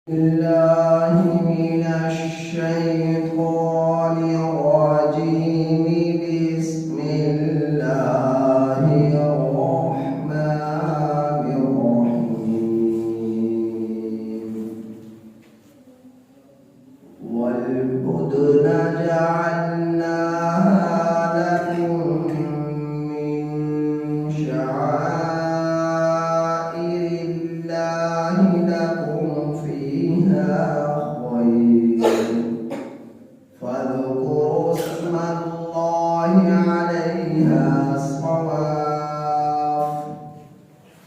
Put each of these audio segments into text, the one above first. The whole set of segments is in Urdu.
بالله من الشيطان الرجيم. بسم الله الرحمن الرحيم. والبدن جعلناها لكم من شعائر الله لكم فيها خير فاذكروا اسم الله عليها صواف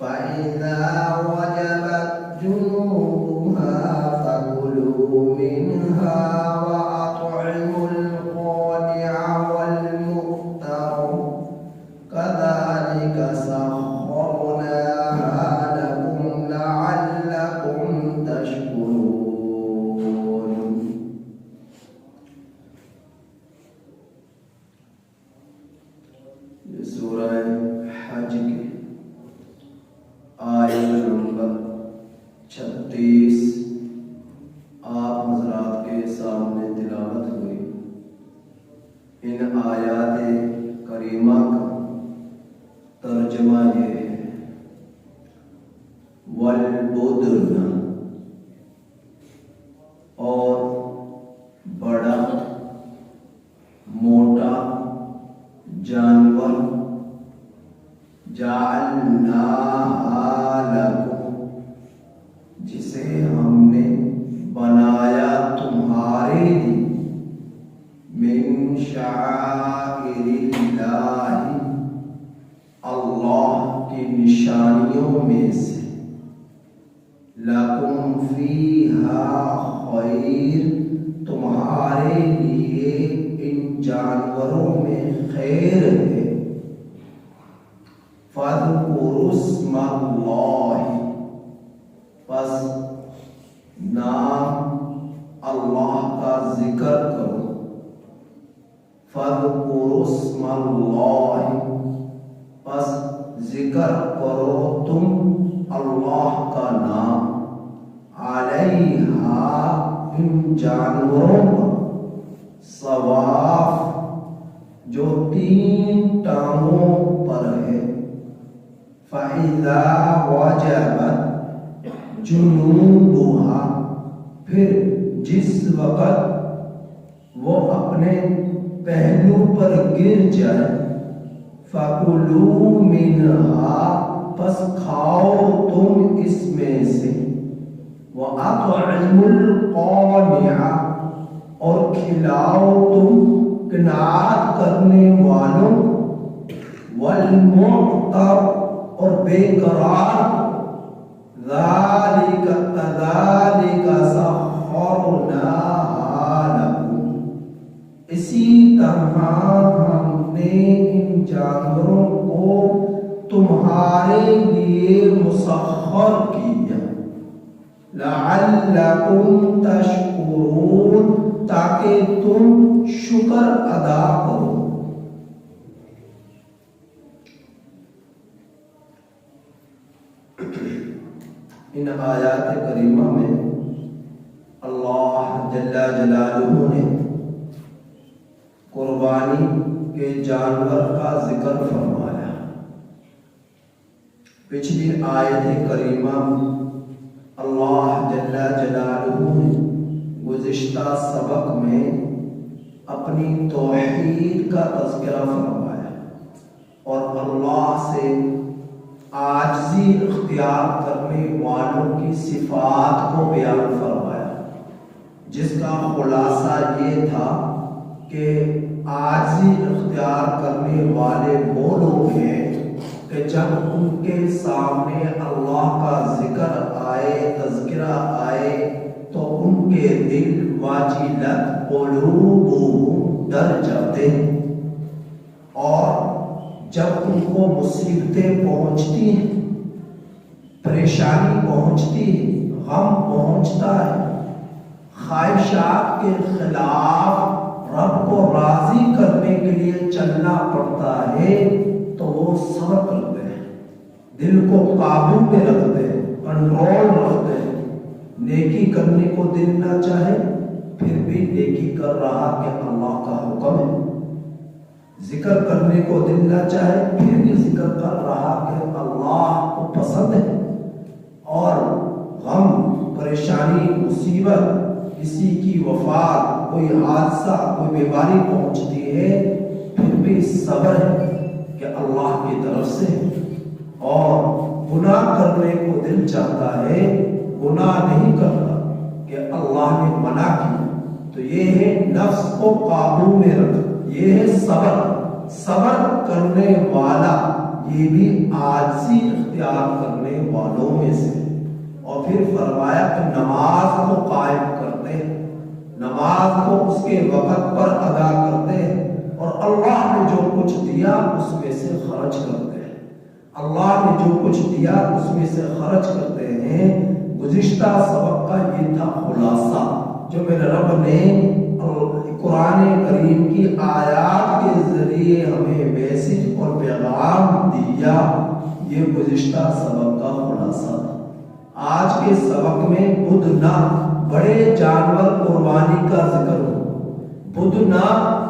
فإذا وجبت جنوبها فكلوا منها وأطعموا القانع والمؤتر كذلك سخرناها لكم لعلكم تشكرون. یہ سورہ حج کی آیت نمبر 36 آپ حضرات کے سامنے تلاوت ہوئی. ان آیات کریمہ کا ترجمہ یہ ہے: والبدن، اور بڑا موٹا جانور، جعلناہا لکم، جسے ہم نے بنایا تمہارے لیے، من شعائر اللہ، اللہ کی نشانیوں میں سے، لکم فیہا خیر، تمہارے لیے ان جانوروں میں خیر ہے. فاذکروا اسم اللہ، پس نام اللہ کا ذکر کرو. فاذکروا اسم اللہ، پس ذکر کرو تم اللہ کا نام، علیہا، ان جانوروں پر، صواف، جو 3 ٹانگوں پر ہے. فَإِذَا وَجَبَتْ جُنُوبُهَا، پھر جس وقت وہ اپنے پہلو پر گر جائے، فَكُلُوا مِنْهَا، پس کھاؤ تم اس میں سے، وَأَطْعِمُوا الْقَانِعَ، اور کھلاؤ تم قناعت کرنے والوں، وَالْمُعْتَرَ، اور بے قرار. ذَلِكَ سَخَّرْنَاهَا لَكُمْ، اسی طرح ہم نے ان جانوروں کو تمہارے لیے مسخر کیا. لَعَلَّكُمْ تَشْكُرُونَ، تاکہ تم شکر ادا کرو. ان آیات کریمہ میں اللہ جل جلالہ نے قربانی کے جانور کا ذکر فرمایا. پچھلی آیت کریمہ اللہ جل جلالہ نے گزشتہ سبق میں اپنی توحید کا تذکرہ فرمایا اور اللہ سے عاجزی اختیار کرنے والوں کی صفات کو بیان فرمایا، جس کا خلاصہ یہ تھا کہ عاجزی اختیار کرنے والے وہ لوگ ہیں کہ جب ان کے سامنے اللہ کا ذکر آئے، تذکرہ آئے، تو ان کے دل واجلت قلوبہم، ڈر جاتے ہیں، اور جب ان کو مصیبتیں پہنچتی ہیں، پریشانی پہنچتی ہے، غم پہنچتا ہے، خواہشات کے خلاف رب کو راضی کرنے کے لیے چلنا پڑتا ہے، تو وہ صبر کرتے ہیں، دل کو قابو میں رکھتے ہیں، کنٹرول رکھتے ہیں، نیکی کرنے کو دل نہ چاہے پھر بھی نیکی کر رہا کہ اللہ کا حکم ہے، ذکر کرنے کو دل نہ چاہے پھر بھی ذکر کر رہا کہ اللہ کو پسند ہے، اور غم، پریشانی، مصیبت، کسی کی وفات، کوئی حادثہ، کوئی بیماری پہنچتی ہے پھر بھی صبر ہے کہ اللہ کی طرف سے، اور گناہ کرنے کو دل چاہتا ہے، گناہ نہیں کرتا کہ اللہ نے منع کیا، تو یہ ہے نفس کو قابو میں رکھ، یہ ہے صبر۔ صبر کرنے والا یہ بھی عاجزی اختیار کرنے والوں میں سے۔ اور پھر فرمایا کہ نماز کو قائم کرتے ہیں، نماز کو اس کے وقت پر ادا کرتے ہیں، اور اللہ نے جو کچھ دیا اس میں سے خرچ کرتے ہیں، اللہ نے جو کچھ دیا اس میں سے خرچ کرتے ہیں۔ گزشتہ سبق کا یہ تھا خلاصہ جو میرے رب نے قرآن کریم کی آیات کے ذریعے ہمیں میسج اور پیغام دیا، یہ گزشتہ سبق کا خلاصہ تھا۔ آج کے سبق میں بدنا، بڑے جانور قربانی کا ذکر ہو۔ بدنا،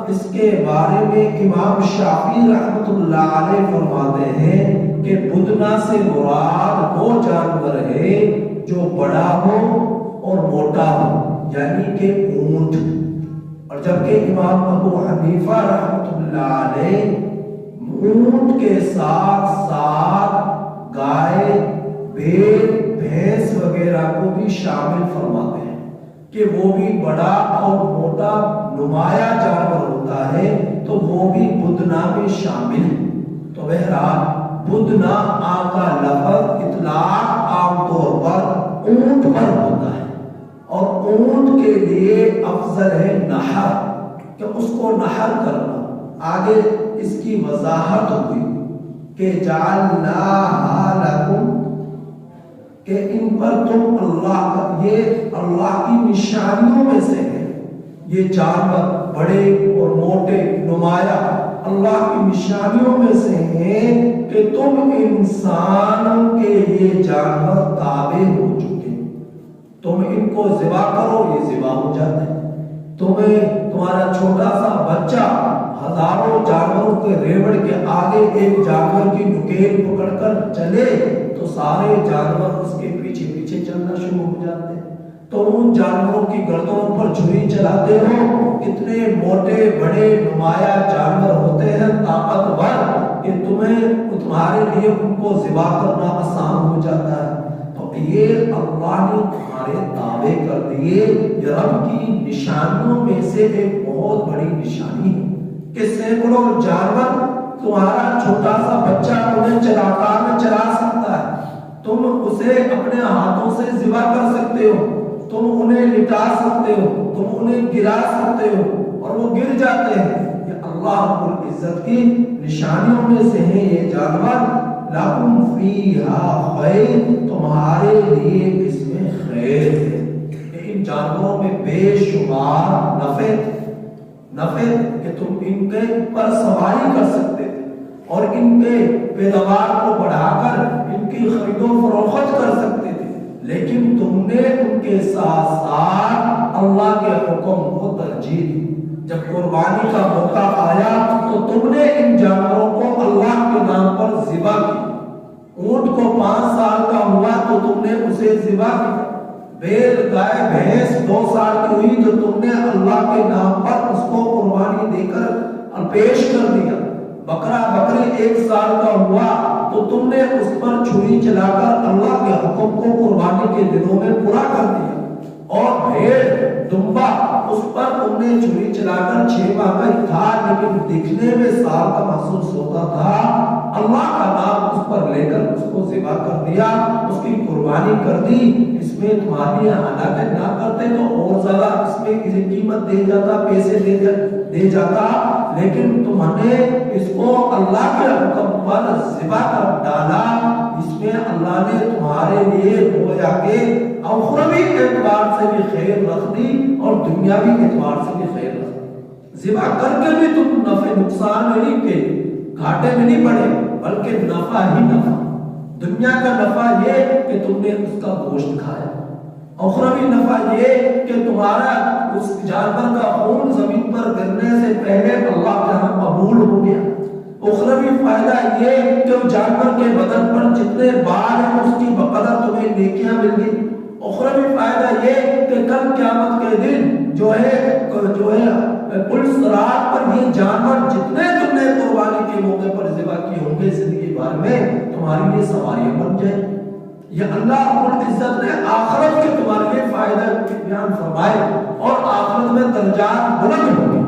اس کے بارے میں امام شافعی رحمۃ اللہ علیہ فرماتے ہیں کہ بدنا سے مراد وہ جانور ہے جو بڑا ہو اور موٹا ہو، یعنی کہ اونٹ، اور جبکہ امام ابو حنیفہ رحمۃ اللہ علیہ اونٹ کے ساتھ ساتھ گائے، بھیڑ، بھینس وغیرہ کو بھی شامل فرماتے ہیں کہ وہ بھی بڑا اور موٹا نمایاں جانور ہوتا ہے تو وہ بھی بدنا میں شامل ہے۔ تو بہرحال بدنا کا لفظ اطلاق عام طور پر اونٹ پر ہوتا ہے، اور اونٹ کے لیے افضل ہے نحر، کہ اس کو نحر کرنا۔ آگے اس کی وضاحت ہوئی کہ جعلناہا لکم، کہ ان پر تم یہ اللہ کی نشانیوں میں سے ہے، یہ جانور بڑے اور موٹے نمایاں اللہ کی نشانیوں میں سے ہیں کہ تم انسان کے یہ جانور تابع ہو چکے، تم ان کو ذبح کرو یہ ذبح ہو جاتے ہیں، تمہارا چھوٹا سا بچہ ہزاروں جانوروں کے ریوڑ کے آگے ایک جانور کی نکیل پکڑ کر چلے تو سارے جانور اس کے پیچھے پیچھے چلنا شروع ہو جاتے ہیں۔ تو ان جانوروں کی گردنوں پر چھری چلاتے ہو، اتنے موٹے بڑے نمایاں جانور ہوتے ہیں طاقتور کہ تمہارے لیے ان کو ذبح کرنا آسان ہو جاتا ہے۔ تو یہ اللہ نے تمہارے تابع کر دیے، یہ رب کی نشانیوں میں سے ایک بہت بڑی نشانی ہے کہ سینکڑوں جانور تمہارا چھوٹا سا بچہ انہیں چلاکار میں چلا سکتا ہے، تم اسے اپنے ہاتھوں سے ذبح کر سکتے ہو، تم انہیں لٹا سکتے ہو، تم انہیں گرا سکتے ہو اور وہ گر جاتے ہیں۔ یہ اللہ رب العزت کی نشانیوں میں سے ہیں یہ جانور۔ لَكُمْ فِيهَا خَيْرٌ، تمہارے لیے اس میں خیر ہے۔ ان جانوروں میں بے شمار نفع کہ تم ان کے پر سواری کر سکتے تھے اور ان کے پیداوار کو بڑھا کر ان کی خرید و فروخت کر سکتے تھے، لیکن تم نے ان کے ساتھ ساتھ اللہ کے حکم کو ترجیح دی۔ جب قربانی کا موقع آیا تو تم نے ان جانوروں کو اللہ کے نام پر ذبح کی۔ اونٹ کو 5 سال کا ہوا تو تم نے اسے ذبح کیا، بیل، گائے، بھینس 2 سال کی ہوئی تو تم نے اللہ کے نام پر اس کو قربانی دے کر پیش کر دیا۔ بکرا بکری 1 سال کا ہوا تو تم نے اس پر چھری چلا کر اللہ کے حکم کو قربانی کے دنوں میں پورا کر دیا۔ اور بھیڑ، دمبا، اس پر تم نے چھری چلا کر 6 ماہ کا ہی تھا لیکن دکھنے میں سال کا محسوس ہوتا تھا، اللہ کا نام اس پر لے کر اس کو ذبح کر دیا، اس کی قربانی کر دی۔ اس میں تمہاری حالانکہ نہ کرتے تو اور زیادہ اس میں کسی قیمت دے جاتا، پیسے دے جاتا، لیکن تم نے اس کو اللہ کے حکم پر ذبح کر ڈالا۔ اس میں اللہ نے تمہارے لیے گویا کہ اخروی اعتبار سے بھی خیر رکھ دی اور دنیاوی اعتبار سے بھی خیر رکھ دی۔ ذبح کر کے بھی تم نفع نقصان میں نہیں کہ گھاٹے میں نہیں پڑے بلکہ نفع ہی نفع۔ دنیا کا نفع یہ کہ تم نے اس کا گوشت کھایا، اخروی نفع یہ کہ تمہارا اس جانور کا خون زمین پر گرنے سے پہلے اللہ کے ہاں قبول ہو گیا۔ اخروی فائدہ یہ کہ اس جانور کے بدن پر جتنے بال ہیں اس کی بقدر تمہیں نیکیاں مل گئی۔ اخروی فائدہ یہ کہ کل قیامت کے دن جو ہے پل صراط پر یہ جانور جتنے تم نے قربانی کے موقع پر ذبح کیے ہوں گے زندگی بھر میں تمہاری لیے سواریاں بن جائیں۔ یہ اللہ رب العزت نے آخرت کے تمہارے لیے فائدہ بیان فرمائے اور آخرت میں درجات بلند ہوں گے۔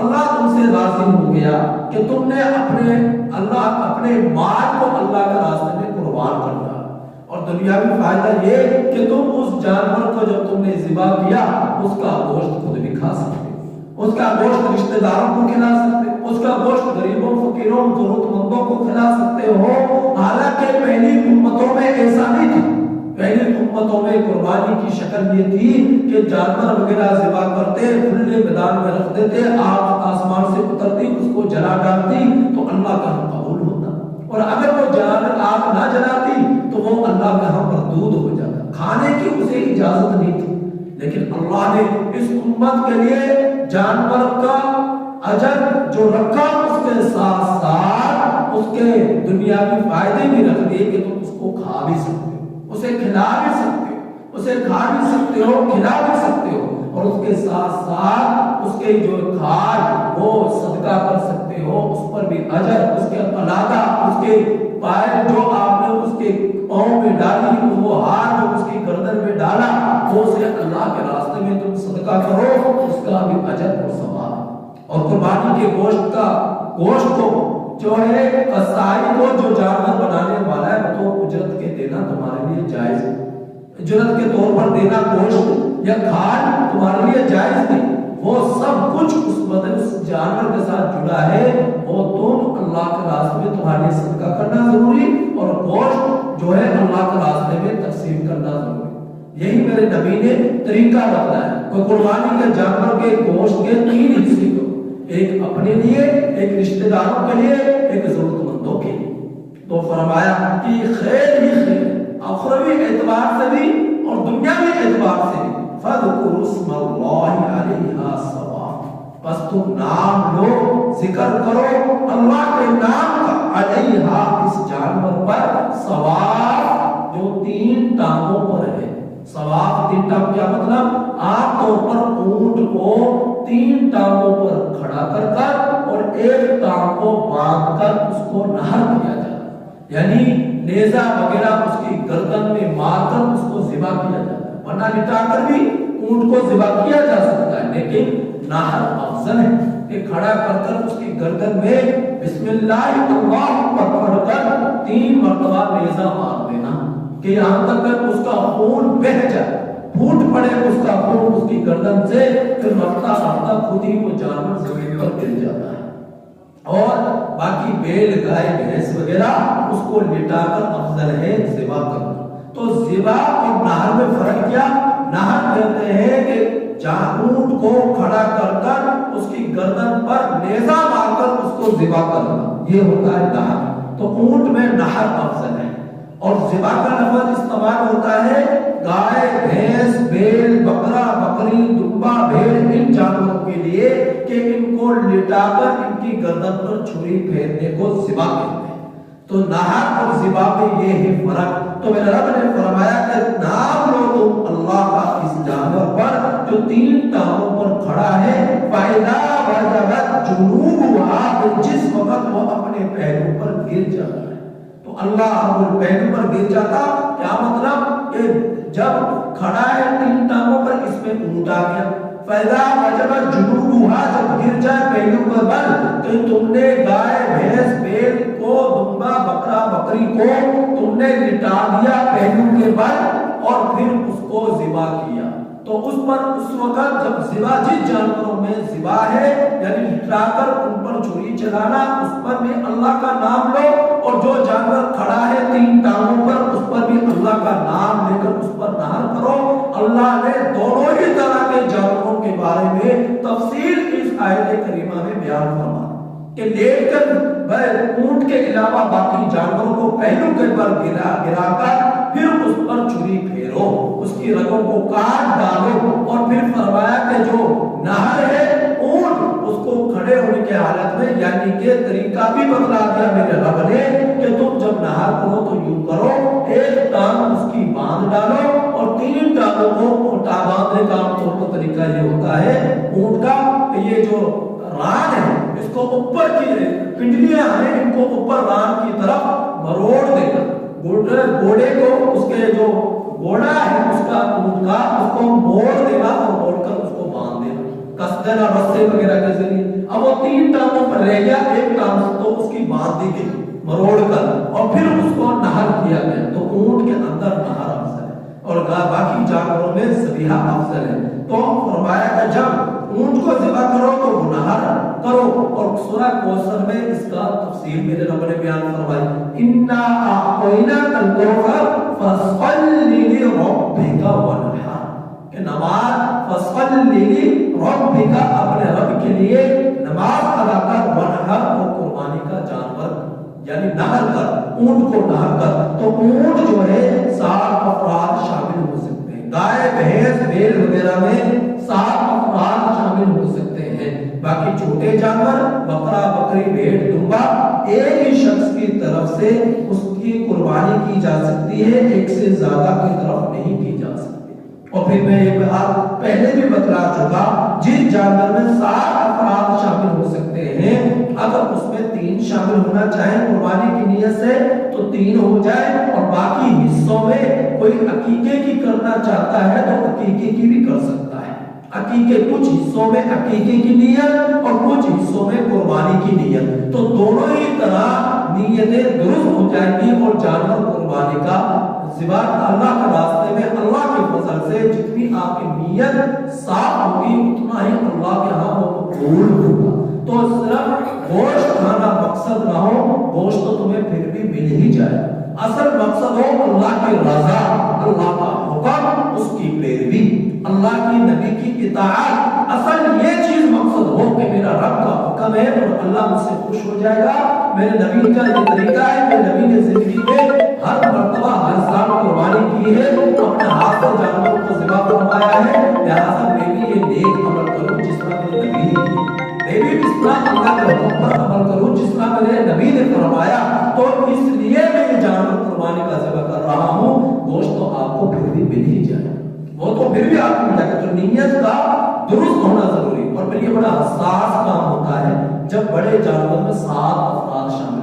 اللہ تم سے راضی ہو گیا کہ تم نے اپنے مال کو اللہ کے راستے میں قربان کر دیا، اور دنیاوی فائدہ یہ کہ تم اس جانور کو جب تم نے ذبح کیا اس کا گوشت خود بھی کھا سکتے، اس کا گوشت رشتہ داروں کو کھلا سکتے، اس کا گوشت غریبوں فقیروں ضرورت مندوں کو کھلا سکتے ہو۔ حالانکہ پہلی امتوں میں ایسا نہیں تھا، پہلی امتوں میں قربانی کی شکل یہ تھی کہ جانور وغیرہ ذبح کرتے، کھلے میدان میں رکھ دیتے، آگ آسمان سے اترتی، اس کو جلا ڈالتی تو اللہ کا ہم قبول ہوتا، اور اگر وہ جانور آگ نہ جلاتی تو وہ اللہ کا ہم مردود ہو جاتا، کھانے کی اسے اجازت نہیں تھی۔ لیکن اللہ نے اس امت کے لیے جانور کا اجر جو رکھا اس کے ساتھ ساتھ اس کے دنیاوی فائدے بھی رکھ دیے کہ تم اس کو کھا بھی سکتے ہو، اسے کھلا بھی سکتے ہو، اسے کھا بھی سکتے ہو، کھلا بھی سکتے ہو، اور اس کے ساتھ ساتھ اس کے جو کھال وہ صدقہ کر سکتے ہو، اس پر بھی اجر، اس کے قلادہ، اس کے پائر جو آپ نے اس کے پاؤں میں ڈالی، وہ ہار جو اس کی گردن میں ڈالا، وہ اسے اللہ کے راستے میں تم صدقہ کرو، اس کا بھی اجر اور ثواب۔ اور قربانی کے گوشت کو جو ہے قصائی کو جو جانور بنانے والا ہے تو اجرت کے دینا تمہارے لیے جائز ہے، اجرت کے طور پر دینا گوشت یا کھال تمہارے لیے جائز نہیں، وہ سب کچھ اس جانور کے ساتھ جڑا ہے، وہ تم اللہ کے راستے میں تمہارے لیے صدقہ کرنا ضروری، اور گوشت جو ہے اللہ کے راستے میں تقسیم کرنا ضروری۔ یہی میرے نبی نے طریقہ بتایا کہ قربانی کے جانور کے گوشت کے 3 حصے کو، ایک اپنے لیے، ایک رشتہ داروں کے لیے، ایک ضرورت مندوں کے لیے۔ تو فرمایا کہ خیر ہی خیر، اخروی اعتبار سے بھی اور دنیاوی اعتبار سے بھی، فَاذْكُرُوا اسْمَ اللَّهِ عَلَيْهَا صَوَافَ، بس تم نام لو، ذکر کرو اللہ کے نام کا، علیہا اس جانور پر، صواف جو 3 ٹانگوں پر ہے۔ صواف 3 ٹانگ کیا مطلب؟ عام طور پر اونٹ کو 3 ٹانگوں پر کھڑا کر اور ایک ٹانگ کو باندھ کر اس کو نہر کیا جاتا ہے، یعنی نیزہ وغیرہ اس کی گردن میں مار کر اس کو ذبح کیا جاتا ہے، ورنہ لٹا کر بھی اونٹ کو ذبح کیا جا سکتا ہے، لیکن نہر افضل ہے کہ کھڑا کر اس کی گردن میں بسم اللہ اللہ پڑھ کر 3 مرتبہ نیزہ مار دینا کہ یہاں تک کہ اس کا خون بہہ جائے، پھوٹ پڑے اس کا خون اس کی گردن سے، پھر رفتہ رفتہ خود ہی وہ جانور زمین پر گر جاتا ہے۔ اور باقی بیل، گائے، بھینس وغیرہ اس کو لٹا کر افضل ہے ذبح کرنا۔ تو ذبح اور نہر میں فرق کیا؟ نہر کہتے ہیں کہ اونٹ کو کھڑا کر اس کی گردن پر نیزہ مار کر اس کو ذبح کرنا، یہ ہوتا ہے نہر۔ تو اونٹ میں نہر افضل ہے، اور ذبح کا لفظ استعمال ہوتا ہے گائے، بھینس، بیل، بکرا، بکری، دمبا، بھیڑ، ان جانوروں کے لیے کہ ان کو لٹا کر ان کی گردن پر چھری پھیرنے کو ذبح کہتے ہیں۔ تو نہر اور ذبح میں یہ ہے فرق۔ تو میرے رب نے فرمایا کہ نام لو تم اللہ کا اس جانور پر جو 3 ٹانگوں پر کھڑا ہے، فَإِذَا وَجَبَتْ جُنُوبُهَا، جس وقت وہ اپنے پہلو پر گر جاتا ہے۔ تو اللہ اب پہلو پر گر جاتا کیا مطلب؟ کہ جب کھڑا ہے 3 ٹانگوں پر، اس میں اونٹ آ گیا، فَإِذَا وَجَبَتْ جُنُوبُهَا، جب گر جائے پہلو پر بل، تو تم نے گائے، بھینس، بیل کو، دمبا، بکرا، بکری کو تم نے لٹا دیا پہلو کے بل اور پھر اس کو ذبح کیا، تو اس پر اس وقت جب ذبح جس جانوروں میں ذبح ہے یعنی لٹا کر ان پر چھری چلانا، اس پر بھی اللہ کا نام لو، اور جو جانور کھڑا ہے 3 ٹانگوں پر اس پر بھی اللہ کا نام لے کر اس پر نہر کرو۔ اللہ نے دونوں ہی طرح کے جانوروں کے بارے میں تفصیل اس آیت کریمہ میں بیان فرمایا کہ لیٹ کر اونٹ کے علاوہ باقی جانوروں کو پہلو کے پر گرا کر پھر اس پر چھری پھیرو، اس کی رگوں کو کاٹ ڈالو، اور پھر فرمایا کہ جو نہر ہے اونٹ، اس کو کھڑے ہونے کے حالت میں، یعنی کہ طریقہ بھی بتلا دیا میرے رب نے کہ تم جب نہر کرو تو یوں کرو، ایک ٹانگ اس کی باندھ ڈالو اور تین ٹانگوں کو باندھنے کا عام طور پر طریقہ یہ ہوتا ہے اونٹ کا، یہ جو ران ہے اس کو اوپر کی پنڈلیاں ہیں ان کو اوپر ران کی طرف مروڑ دینا، گھوڑے کو اس کے جو گھوڑا ہے اس کا اونٹ کا اس کو موڑ دینا اور موڑ کر اس کو باندھ دینا، کس دینا رسے وغیرہ کے ذریعے۔ اب وہ تین ٹانگوں پر رہ گیا، ایک ٹانگ تو اس کی باندھ دی گئی مروڑ کر، اور پھر اس کو نہر کیا گیا، تو اونٹ کے اندر نہر افضل ہے اور باقی جانوروں میں ذبیحہ افضل ہے۔ تو فرمایا کہ جب اونٹ کو ذبح کرو تو وہ نہر کرو، اور سورہ کوثر میں اس کا تفصیل میرے رب نے بیان فرمائی، انا اعطیناک الکوثر فصلی لربک وانحر، کہ نماز فصلی لربک، اپنے رب کے لیے نماز ادا کر، وانحر، اور قربانی کا جانور یعنی نہر کر، اونٹ کو نہر کر۔ تو اونٹ جو ہے 7 افراد شامل ہو سکتے ہیں، گائے بھینس بیل وغیرہ میں 7 افراد شامل ہو سکتے ہیں، باقی چھوٹے جانور بکرا بکری بھیڑ دمبا ایک ہی شخص کی طرف سے اس کی قربانی کی جا سکتی ہے، ایک سے زیادہ کی طرف نہیں کی جا سکتی۔ اور پھر میں یہ بات پہلے بھی بتلا چکا، جن جانور میں 7 افراد شامل ہو سکتے ہیں، اگر اس میں 3 شامل ہونا چاہیں قربانی کی نیت سے تو 3 ہو جائے، اور باقی حصوں میں کوئی عقیقے کی کرنا چاہتا ہے تو عقیقے کی بھی کر سکتا ہے، عقیقے کچھ حصوں میں عقیقے کی نیت اور کچھ حصوں میں قربانی کی نیت، تو دونوں ہی طرح نیتیں درست ہو جائیں گی، اور جانور قربانی کا ذبح اللہ کے راستے میں اللہ کے فضل سے جتنی آپ کی نیت صاف ہوگی اتنا ہی اللہ کے ہاں وہ قبول ہوگا۔ تو صرف گوشت کھانا مقصد نہ ہو، گوشت تو تمہیں پھر بھی مل ہی جائے، اصل مقصد ہو اللہ کی رضا، اللہ کا حکم، اس کی پیروی، اللہ کی نبی کی اطاعت، اصل یہ چیز مقصد ہو کہ میرا رب کا حکم ہے اور اللہ مجھ سے خوش ہو جائے گا، میرے نبی کا یہ طریقہ ہے، میرے نبی نے زندگی میں ہر مرتبہ ہر سال قربانی کی ہے، اپنے ہاتھ سے جانوروں کو ذبح فرمایا ہے، لہٰذا میں بھی یہ نیک عمل کروں جس طرح میرے نبی نے کیا، میں بھی اس طرح اللہ کے حکم پر عمل کروں جس طرح میرے نبی نے فرمایا، تو اس لیے میں یہ جانور قربانی کا ذبح کر رہا ہوں، گوشت تو آپ کو پھر بھی مل ہی جائے، وہ تو پھر بھی آپ کو مل جائے گا، تو نیت کا درست ہونا ضروری، اور پھر یہ بڑا حساس کام ہوتا ہے جب بڑے جانور میں 7 افراد شامل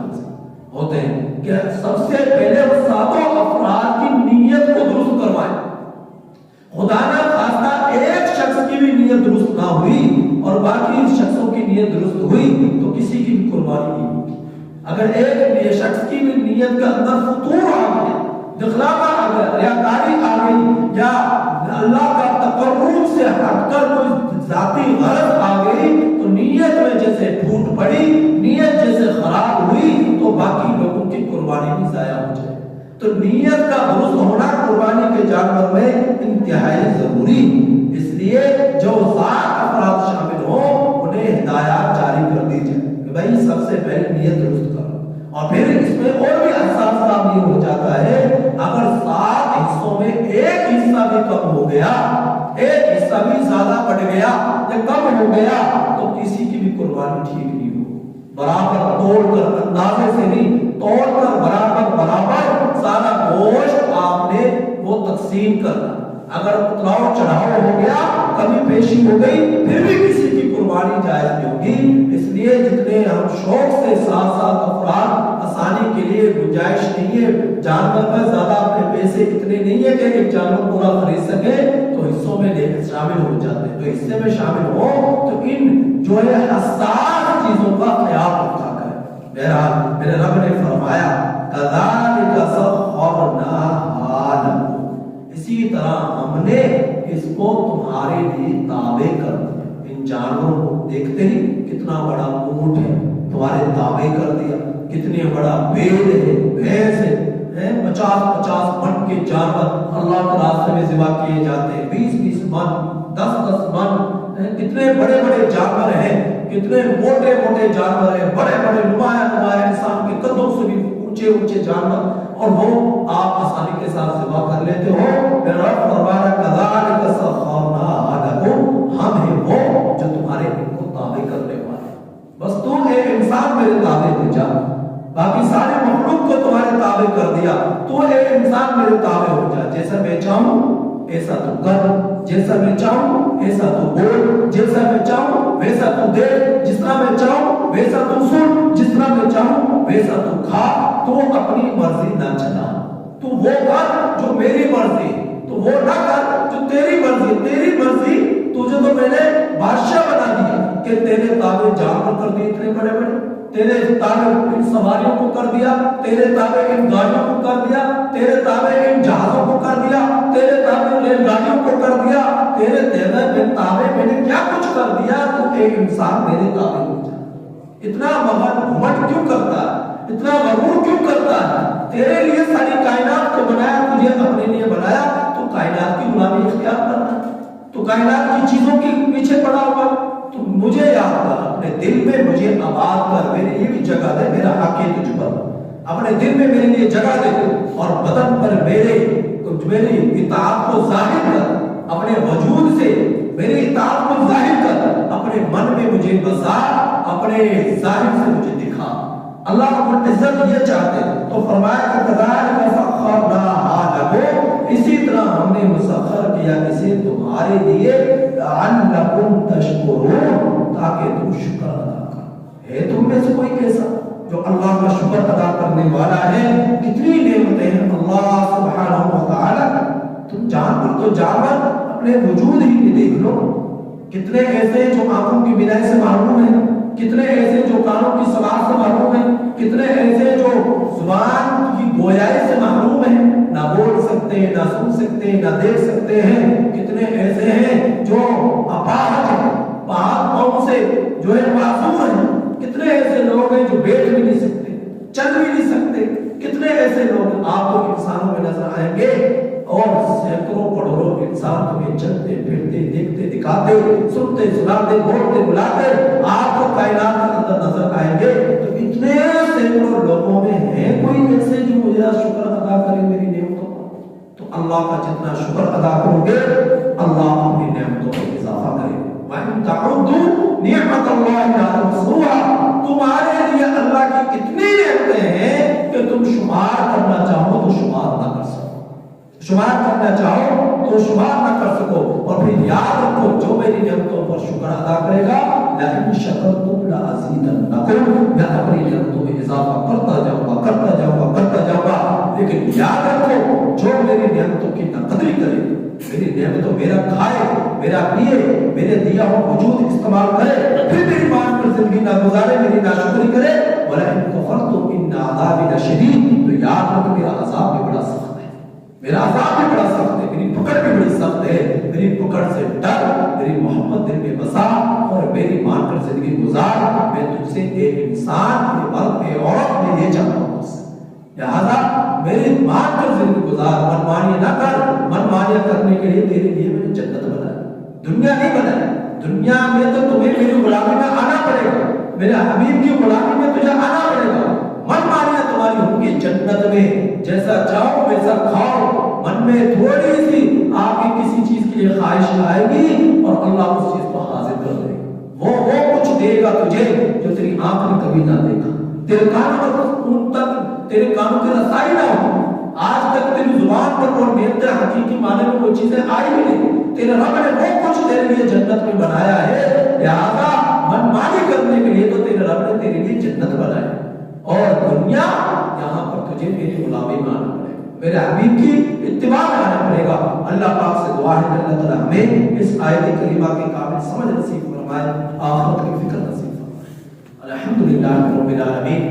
ہوتے ہیں کہ سب سے پہلے وہ 7 افراد کی نیت کو درست کروائیں، خدا نہ خواستہ ایک شخص کی بھی نیت درست نہ ہوئی اور باقی شخصوں کی نیت درست ہوئی تو کسی کی بھی قربانی نہیں ہوگی۔ اگر ایک شخص کی بھی نیت کے اندر فتور آ گیا، دخلاوا آ گیا، ریاکاری آ گئی، یا اللہ کا تقرب سے ہٹ کر کوئی ذاتی غرض آ گئی، تو نیت میں جیسے پھوٹ پڑی، نیت جیسے خراب ہوئی تو باقی لوگوں کی قربانی بھی ضائع ہو جائے۔ تو نیت کا درست ہونا قربانی کے جانور میں انتہائی ضروری، اس لیے جو 7 افراد شامل ہوں انہیں ہدایات جاری کر دی جائے کہ بھائی سب سے پہلے نیت درست کرو، اور پھر اس میں اور بھی حساس کام یہ ہو جاتا ہے، اگر 7 حصوں میں ایک حصہ بھی کم ہو گیا، ایک حصہ بھی زیادہ بڑھ گیا یا کم ہو گیا تو کسی کی بھی قربانی ٹھیک نہیں ہو، برابر توڑ کر، اندازے سے نہیں، توڑ کر برابر سارا گوشت آپ نے وہ تقسیم کرنا، اگر اتراؤ چڑھاؤ ہو گیا، کمی پیشی ہو گئی، پھر بھی کسی کی قربانی جائز نہیں ہوگی۔ اس لیے جتنے ہم شوق سے 7 افراد آسانی کے لیے گنجائش نہیں ہے، جانور کا زیادہ اپنے پیسے اتنے نہیں ہے کہ ایک جانور پورا خرید سکے، تو حصوں میں شامل ہو جاتے ہیں، تو حصے میں شامل ہو تو ان جو ہے حساس چیزوں کا خیال رکھا کرے۔ بہرحال میرے رب نے فرمایا کذالک سخرناھا لکم، اسی طرح ہم نے اس کو تمہارے لیے تابع کر دیا، ان جانوروں کو دیکھتے ہی کتنا بڑا اونٹ ہے تمہارے تابع کر دیا، کتنے بڑا بیل ہے، بھینس ہے، 50 من کے جانور اللہ کے راستے میں ذبح کیے جاتے ہیں، 20 من، 10 من، کتنے بڑے بڑے جانور ہیں، کتنے موٹے جانور ہیں، بڑے نمایاں انسان کے قدوں سے بھی اونچے اونچے جانور اور وہ آپ آسانی کے ساتھ ذبح کر لیتے ہو. میرا رب فرمایا کذالک سخرناھا لکم، ہم ہیں وہ جو تمہارے ان کو تابع کرنے والے. بس تو اے انسان میرے تابع ہو جا، باقی سارے مخلوق کو تمہارے تابع کر دیا، تو اے انسان میرے تابع ہو جا. جیسا میں چاہوں ایسا تو کر، جیسا میں چاہوں ایسا تو بول، جیسا میں چاہوں ویسا تو دے، جس طرح میں چاہوں ویسا تو سن، جس طرح میں چاہوں ویسا تو کھا. تو اپنی مرضی نہ چلا، تو وہ کر جو میری مرضی، تو وہ نہ کر جو تیری مرضی. تیری مرضی تجھے تو میں نے بادشاہ بنا دیا کہ تیرے تابع جانور کر دیے اتنے بڑے بڑے، تیرے تابع ان سواریوں کو کر دیا، تیرے تابع ان گاڑیوں کو کر دیا، تیرے تابع ان جہازوں کو کر دیا، تیرے تابع ریل گاڑیوں کو کر دیا، تیرے تابع میں نے کیا کچھ کر دیا. تو ایک انسان میرے تابع ہو جائے. اتنا گھمنڈ کیوں کرتا ہے، اتنا غرور کیوں کرتا ہے؟ تیرے لیے ساری کائنات کو بنایا، تجھے اپنے لیے بنایا، تو کائنات کی غلامی اختیار کرنا، تو کائنات کی چیزوں کے پیچھے پڑا ہوا. تو مجھے یاد کر، اپنے دل میں مجھے آباد کر، میرے لیے بھی جگہ دے، میرا حق ہے تجھ پر. اپنے دل میں میرے لیے جگہ دے اور بدن پر میری اطاعت کو ظاہر کر، اپنے وجود سے میری اطاعت کو ظاہر کر، اپنے من میں مجھے بسا، اپنے ظاہر سے مجھے دکھا. اللہ رب العزت یہ چاہتے ہیں. تو فرمایا کہ کذالک سخرناھا لکم، اسی طرح ہم نے مسخر کیا اسے تمہارے لیے، لعلکم تشکرون، تاکہ تم شکر ادا کرو. ہے تم میں سے کوئی ایسا جو اللہ کا شکر ادا کرنے والا ہے؟ کتنی نعمتیں ہیں اللہ سبحانہ و تعالی. تم جانور تو جانور اپنے وجود ہی میں دیکھ لو، کتنے ایسے جو آنکھوں کی بینائی سے محروم ہیں، کتنے ایسے جو کانوں کی سماعت سے محروم ہیں، کتنے ایسے جو زبان کی گویائی سے محروم ہیں، نہ بول سکتے ہیں، نہ سن سکتے ہیں، نہ دیکھ سکتے ہیں. کتنے ایسے ہیں جو اپاہج ہیں، ہاتھ پاؤں سے جو ہے معذور ہیں. کتنے ایسے لوگ ہیں جو بیٹھ بھی نہیں سکتے، چل بھی نہیں سکتے. کتنے ایسے لوگ آپ کو انسانوں میں نظر آئیں گے، اور سینکڑوں کروڑوں انسان تمہیں چلتے پھرتے دیکھتے دکھاتے سنتے سناتے بولتے بلاتے آپ کو کائنات کے اندر نظر آئیں گے. تو اتنے سینکڑوں لوگوں میں ہے کوئی ایسے جو مجھے شکر ادا کرے میری نعمتوں پر؟ تو اللہ کا جتنا شکر ادا کرو گے اللہ اپنی نعمتوں میں اضافہ کرے گا. وَإِن تَعُدُّوا نِعْمَتَ اللَّهِ لَا تُحْصُوهَا، تمہارے لیے اللہ کی اتنی نعمتیں ہیں کہ تم شمار کرنا چاہو تو شمار نہ کر سکو، شمار کرنا چاہو تو شمار نہ کر سکو. اور پھر یاد رکھو جو میری نعمتوں پر شکر ادا کرے گا، لَئِن شَكَرْتُمْ لَأَزِيدَنَّكُمْ، میں اپنی نعمتوں میں اضافہ کرتا جاؤں گا کرتا جاؤں گا کرتا جاؤں گا. لیکن یاد رکھو جو میری نعمتوں کی ناقدری کرے، میری نعمتوں میرا کھائے، میرا پیے، میرے دیا ہوا وجود استعمال کرے، پھر میری مان پر زندگی نہ گزارے، میری ناشکری کرے، وَلَئِن كَفَرْتُمْ إِنَّ عَذَابِي لَشَدِيدٌ، تو یاد رکھو میرا عذاب بھی بڑا سخت ہے، میرا عذاب بھی بڑا سخت ہے، میری پکڑ بھی بڑی سخت ہے. میری پکڑ سے ڈر، میری محبت دل میں بسا اور میری مان کر زندگی گزار. میں تجھ سے ایک انسان، ایک مرد، ایک عورت میں یہ چاہتا ہوں، لہذا میری مان کر زندگی گزار، من مانی نہ کر. من مانی کرنے کے لیے تیرے لیے میں نے جنت بنائی، دنیا نہیں بنائی. دنیا میں تو تمہیں میری غلامی میں آنا پڑے گا، میرے حبیب کی غلامی میں تجھے آنا پڑے گا. من مانیاں تمہاری ہوں گی جنت میں، جیسا چاہو ویسا کھاؤ. من میں تھوڑی سی آپ کی کسی چیز کے لیے خواہش آئے گی اور اللہ اس چیز کو حاضر کر دے گا. وہ کچھ دے گا تجھے جو تیری آنکھ نے کبھی نہ دیکھا، تیرے کانوں تک تیرے کانوں کی رسائی نہ ہو. آج تک تیری زبان پر اور نعمت حقیقی معنی میں وہ چیزیں آئی بھی نہیں. تیرے رب نے وہ کچھ تیرے لیے جنت میں بنایا ہے، لہذا من مانی کرنے کے لیے تو تیرے رب نے تیرے لیے جنت بنائی. اور دنیا یہاں پر تجھے میری غلامی ماننا پڑے گا، میرے حبیب کی اتباع کرنا پڑے گا. اللہ پاک سے دعا ہے کہ اللہ تعالیٰ ہمیں اس آیت کریمہ کے قابل سمجھ نصیب فرمائے، آخرت کی فکر نصیب فرمائے. الحمدللہ رب العالمین.